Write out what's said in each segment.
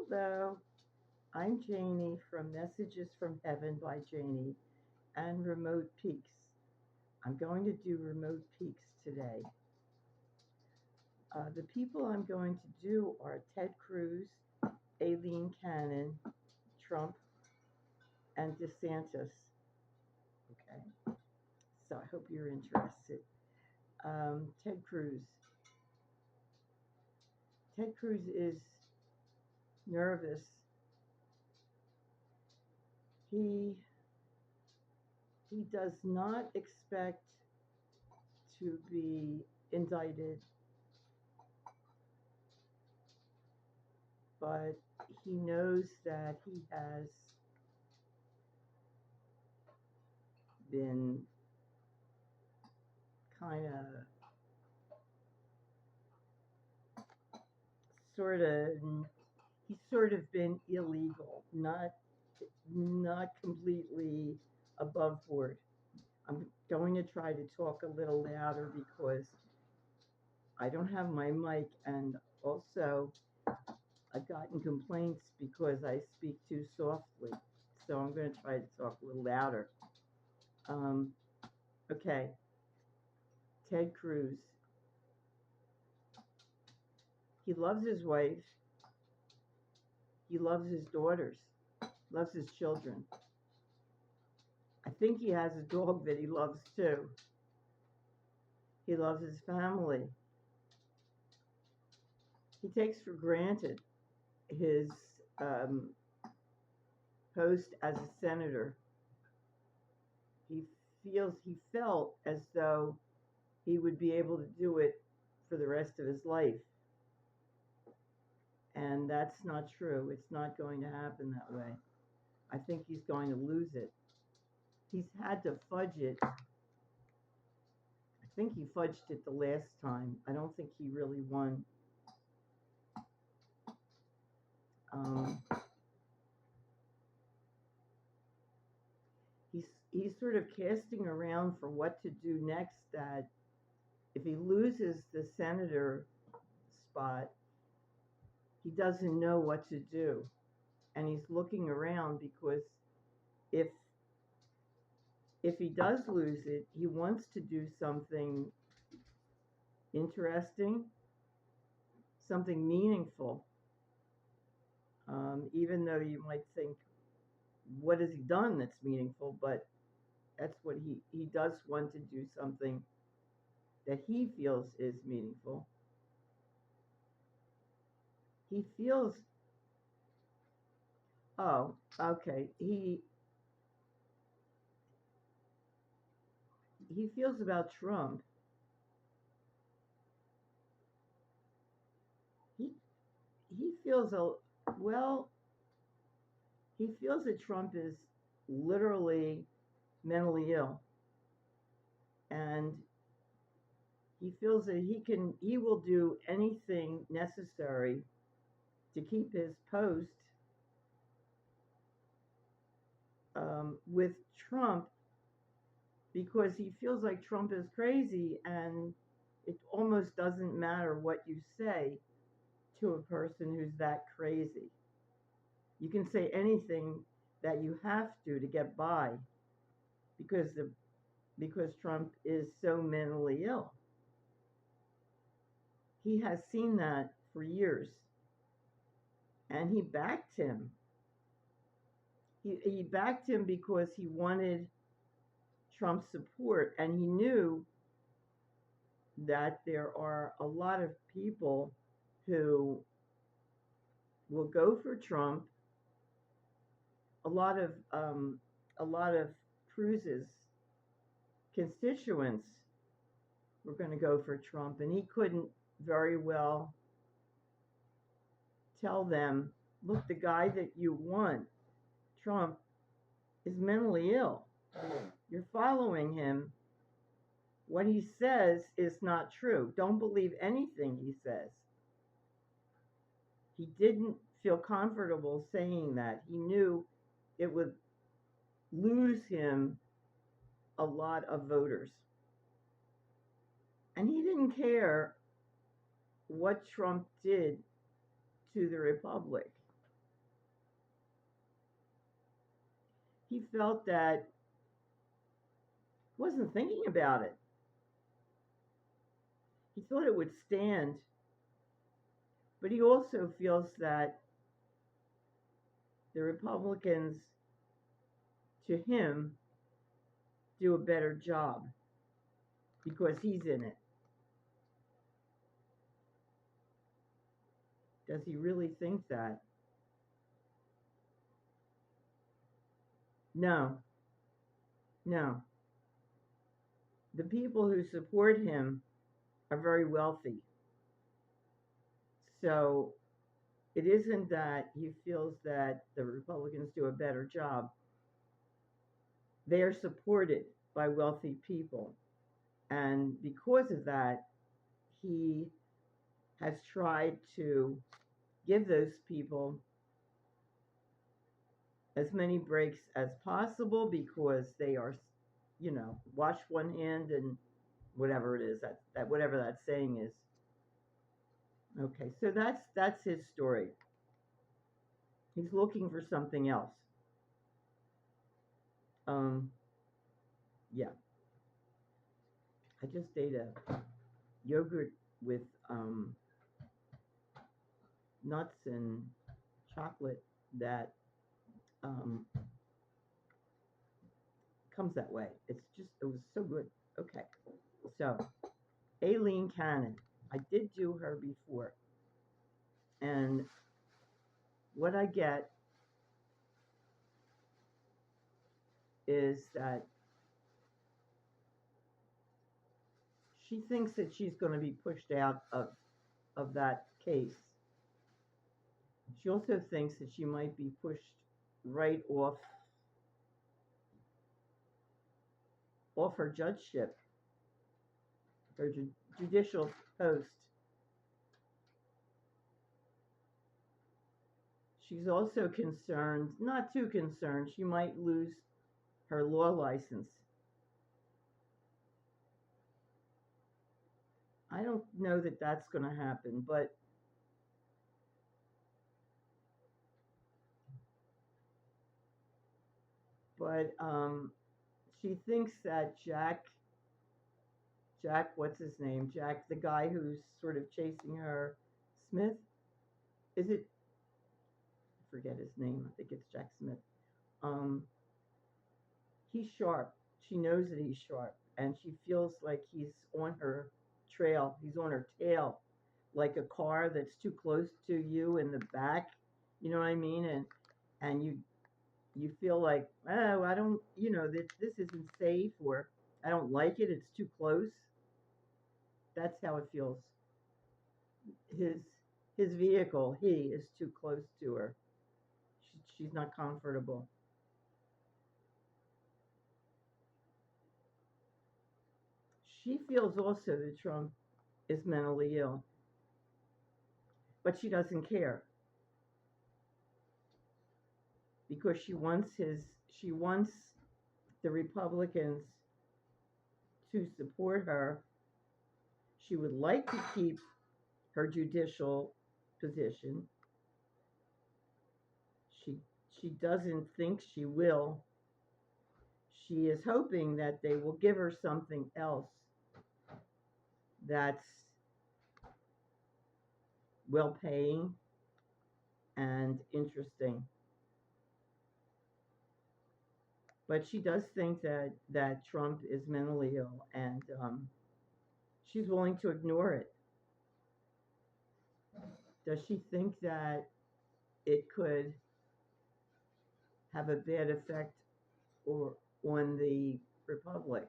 Hello, I'm Jaynee from Messages from Heaven by Jaynee and Remote Peaks. I'm going to do Remote Peaks today. The people I'm going to do are Ted Cruz, Aileen, Trump, and DeSantis. Okay, so I hope you're interested. Ted Cruz. Ted Cruz is nervous. He he does not expect to be indicted, but he knows that he has been kind of sort of he's sort of been illegal, not completely above board. I'm going to try to talk a little louder because I don't have my mic, and also I've gotten complaints because I speak too softly. So I'm going to try to talk a little louder. Um, okay, Ted Cruz. He loves his wife. He loves his daughters. Loves his children. I think he has a dog that he loves too. He loves his family. He takes for granted his um, post as a senator. He felt as though he would be able to do it for the rest of his life. And that's not true. It's not going to happen that way. I think he's going to lose it. He's had to fudge it. I think he fudged it the last time. I don't think he really won. Um, he's sort of casting around for what to do next. That if he loses the senator spot, he doesn't know what to do, and he's looking around because if he does lose it, he wants to do something interesting, something meaningful. Even though you might think, what has he done that's meaningful? But that's what he does want to do something that he feels is meaningful. He feels, oh, okay. He feels about Trump. He he feels well. He feels that Trump is literally mentally ill, and he feels that he will do anything necessary to keep his post with Trump because he feels like Trump is crazy and it almost doesn't matter what you say to a person who's that crazy. You can say anything that you have to get by because Trump is so mentally ill. He has seen that for years and he backed him. He backed him because he wanted Trump's support, and he knew that there are a lot of people who will go for Trump. A lot of Cruz's constituents were going to go for Trump, and he couldn't very well tell them, look, the guy that you want, Trump, is mentally ill. You're following him. What he says is not true. Don't believe anything he says. He didn't feel comfortable saying that. He knew it would lose him a lot of voters. And he didn't care what Trump did to the Republic. he felt that wasn't thinking about it. He thought it would stand, but he also feels that the Republicans, to him, do a better job because he's in it. Does he really think that? No, no. The people who support him are very wealthy. So it isn't that he feels that the Republicans do a better job. They are supported by wealthy people. And because of that, he has tried to give those people as many breaks as possible because they are, wash one hand and whatever it is that whatever that saying is. Okay, so that's his story. He's looking for something else. Um, yeah, I just ate a yogurt with nuts and chocolate that um, comes that way. It was so good. Okay, so Aileen Cannon, I did do her before, and what I get is that she thinks that she's going to be pushed out of that case. She also thinks that she might be pushed right off her judgeship, her judicial post. She's also concerned, not too concerned, she might lose her law license. I don't know that that's going to happen, but she thinks that Jack, what's his name? Jack, the guy who's sort of chasing her, Smith, is it? I forget his name. I think it's Jack Smith. Um, he's sharp. She knows that he's sharp, and she feels like he's on her trail. He's on her tail, like a car that's too close to you in the back. You know what I mean? And you feel like, oh, I don't, this isn't safe, or I don't like it. It's too close. That's how it feels. His his vehicle, he is too close to her. She's not comfortable. She feels also that Trump is mentally ill, but she doesn't care because she wants the Republicans to support her. She would like to keep her judicial position. She she doesn't think she will. She is hoping that they will give her something else that's well paying and interesting. But she does think that Trump is mentally ill, and she's willing to ignore it. Does she think that it could have a bad effect or on the republic?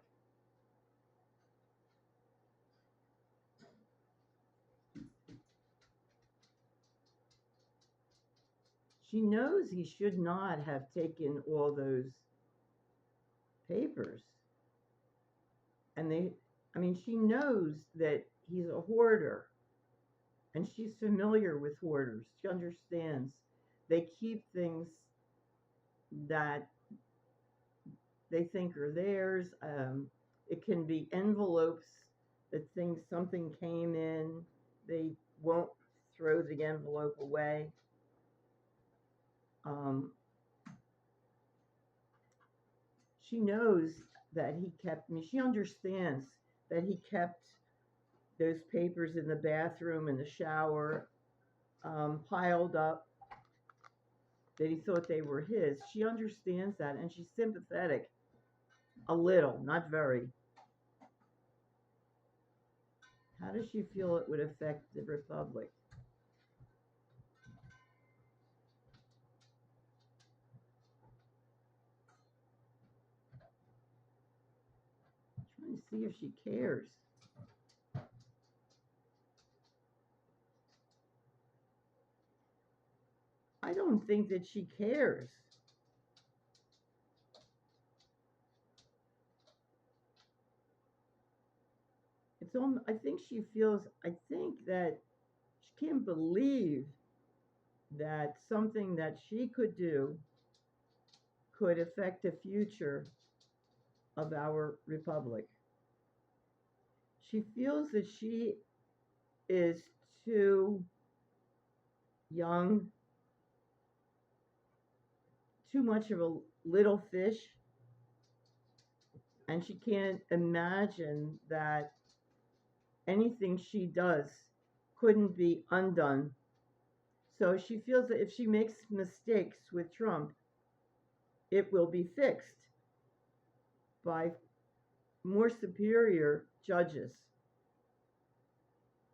She knows he should not have taken all those papers. And she knows that he's a hoarder, and she's familiar with hoarders. She understands they keep things that they think are theirs. It can be envelopes that something came in. They won't throw the envelope away. Um, she knows that he kept, I mean, she understands that he kept those papers in the bathroom and the shower piled up, that he thought they were his. She understands that, and she's sympathetic a little, not very. How does she feel it would affect the Republic? I'm trying to see if she cares. I don't think that she cares. I think she feels, I think that she can't believe that something that she could do could affect the future of our republic. She feels that she is too young, too much of a little fish, and she can't imagine that anything she does couldn't be undone. So she feels that if she makes mistakes with Trump, it will be fixed by more superior judges.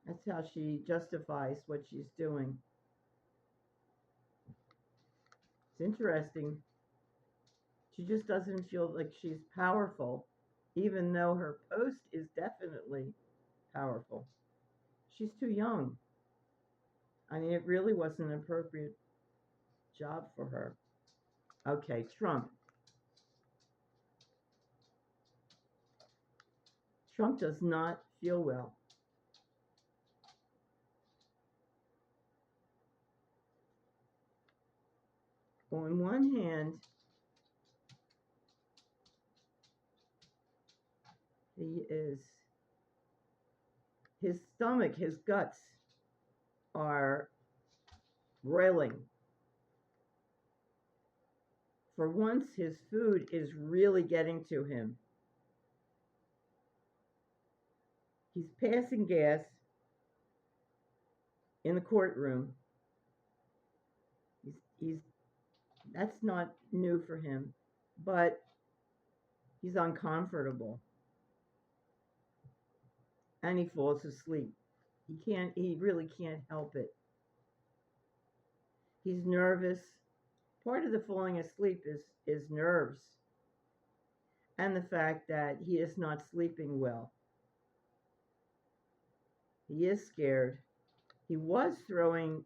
That's how she justifies what she's doing. It's interesting. She just doesn't feel like she's powerful, even though her post is definitely powerful. She's too young. I mean, it really wasn't an appropriate job for her. Okay, Trump. Trump does not feel well. On one hand, his stomach, his guts are roiling. For once, his food is really getting to him. He's passing gas in the courtroom. He's that's not new for him, but he's uncomfortable and he falls asleep. He really can't help it. He's nervous. Part of the falling asleep is nerves and the fact that he is not sleeping well. He is scared. He was throwing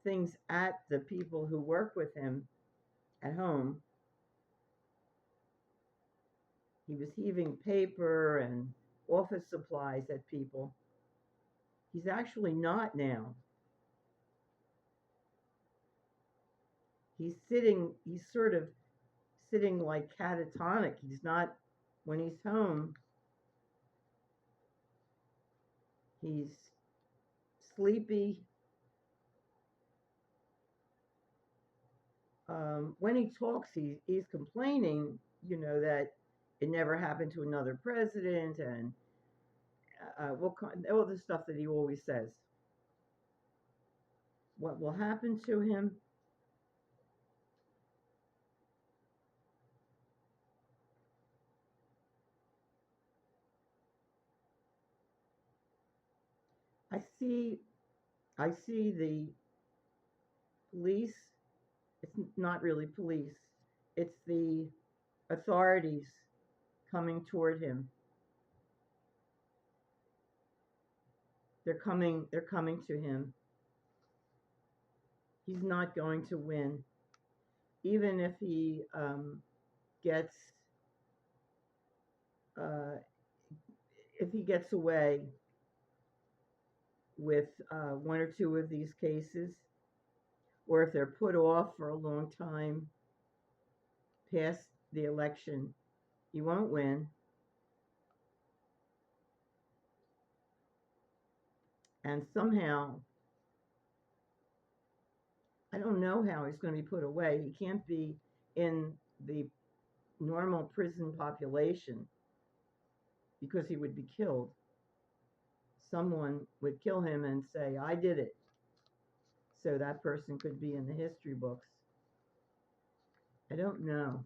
things at the people who work with him at home. He was heaving paper and office supplies at people. He's actually not now. He's sort of sitting like catatonic. He's not, when he's home, he's sleepy. When he talks, he's complaining, that it never happened to another president and all the stuff that he always says. What will happen to him? I see I see the police. It's not really police. It's the authorities coming toward him. They're coming to him. He's not going to win. Even gets uh, if he gets away with one or two of these cases, or if they're put off for a long time past the election, he won't win. And somehow, I don't know how he's going to be put away. He can't be in the normal prison population, because he would be killed, someone would kill him and say, I did it. So that person could be in the history books. I don't know.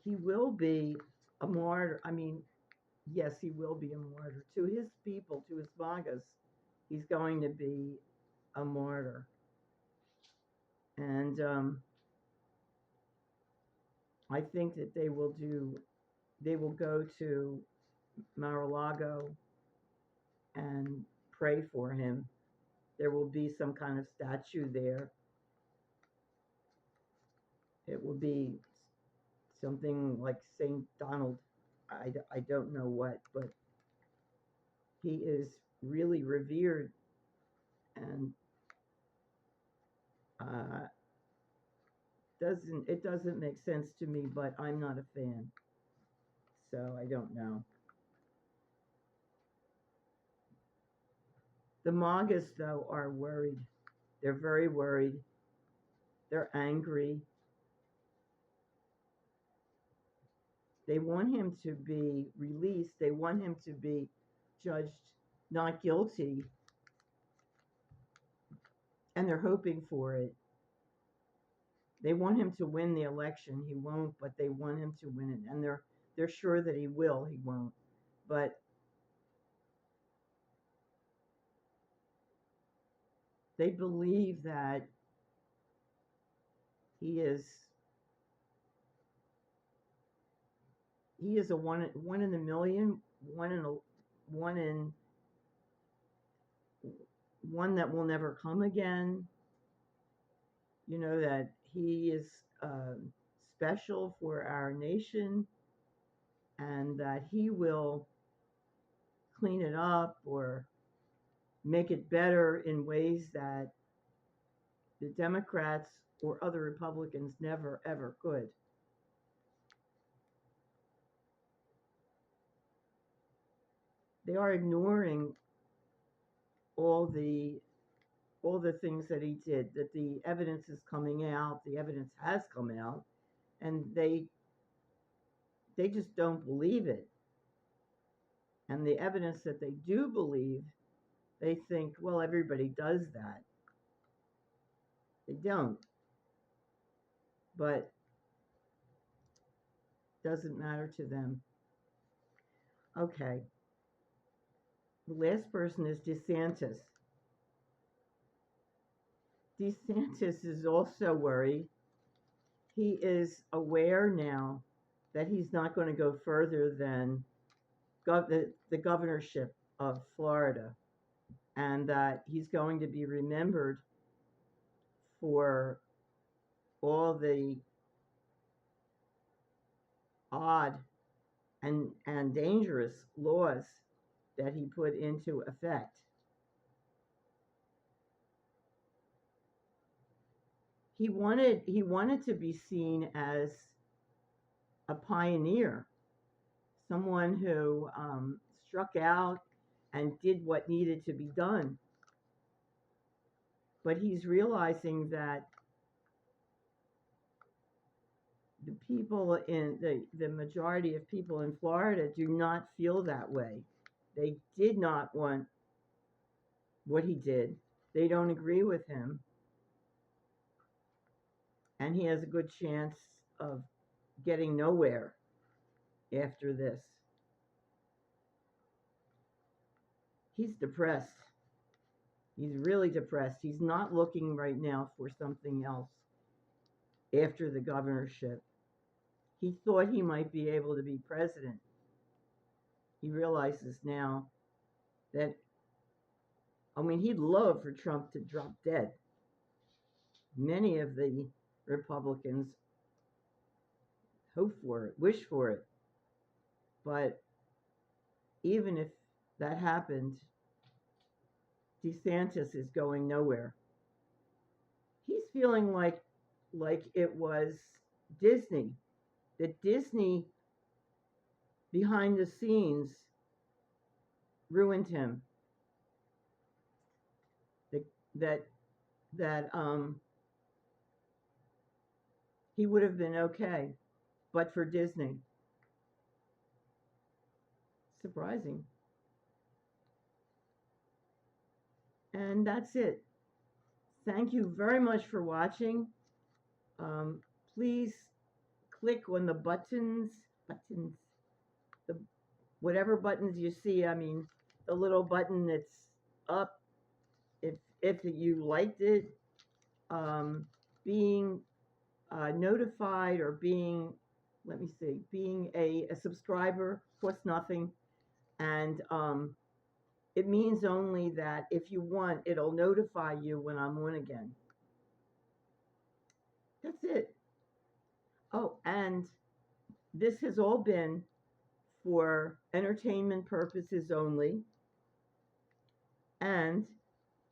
He will be a martyr. I mean, yes, he will be a martyr. To his people, to his Vagas, he's going to be a martyr. And I think that they will go to Mar-a-Lago and pray for him. There will be some kind of statue there. It will be something like St. Donald. I don't know what, but he is really revered, and uh, it doesn't make sense to me, but I'm not a fan, so I don't know. The Magas, though, are worried. They're very worried. They're angry. They want him to be released. They want him to be judged not guilty, and they're hoping for it. They want him to win the election. He won't, but they want him to win it, and they're sure that he will. He won't, but they believe that he is a one in a million, one in one that will never come again. You know, that he is special for our nation, and that he will clean it up or make it better in ways that the Democrats or other Republicans never ever could. They are ignoring all the things that he did, that the evidence is coming out, the evidence has come out, and they just don't believe it. And the evidence that they do believe, they think, well, everybody does that. They don't. But it doesn't matter to them. Okay. The last person is DeSantis. DeSantis is also worried. He is aware now that he's not going to go further than the governorship of Florida, and that he's going to be remembered for all the odd and dangerous laws that he put into effect. He wanted to be seen as a pioneer, someone who struck out and did what needed to be done. But he's realizing that the people in the majority of people in Florida do not feel that way. They did not want what he did. They don't agree with him. And he has a good chance of getting nowhere after this. He's depressed. He's really depressed. He's not looking right now for something else after the governorship. He thought he might be able to be president. He realizes now that, I mean, he'd love for Trump to drop dead. Many of the Republicans hope for it, wish for it. But even if that happened, DeSantis is going nowhere. He's feeling like it was Disney. That Disney behind the scenes ruined him. that that he would have been okay, but for Disney. Surprising. And that's it. Thank you very much for watching. Um, Please click on the buttons, the whatever buttons you see. I mean, the little button that's up if you liked it, um, being notified or being, let me see, being a subscriber costs nothing, and it means only that if you want, it'll notify you when I'm on again. That's it. Oh, and this has all been for entertainment purposes only. And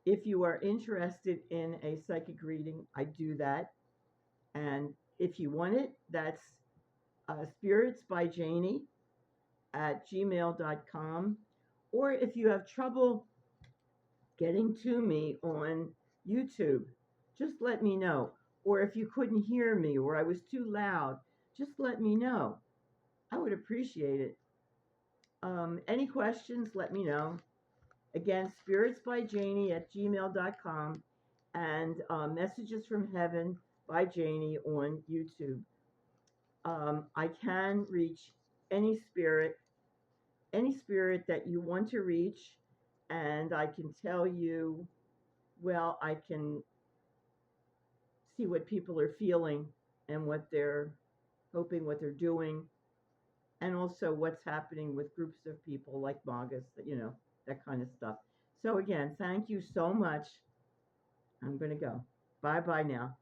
if you are interested in a psychic reading, I do that. And if you want it, that's spirits by Jaynee at gmail.com. Or if you have trouble getting to me on YouTube, just let me know. Or if you couldn't hear me or I was too loud, just let me know. I would appreciate it. Any questions, let me know. Again, spirits by Jaynee at gmail.com and Messages from Heaven by Jaynee on YouTube. I can reach any spirit, any spirit that you want to reach, and I can tell you, well, I can see what people are feeling and what they're hoping, what they're doing, and also what's happening with groups of people like Magas, that kind of stuff. So again, thank you so much. I'm going to go. Bye bye now.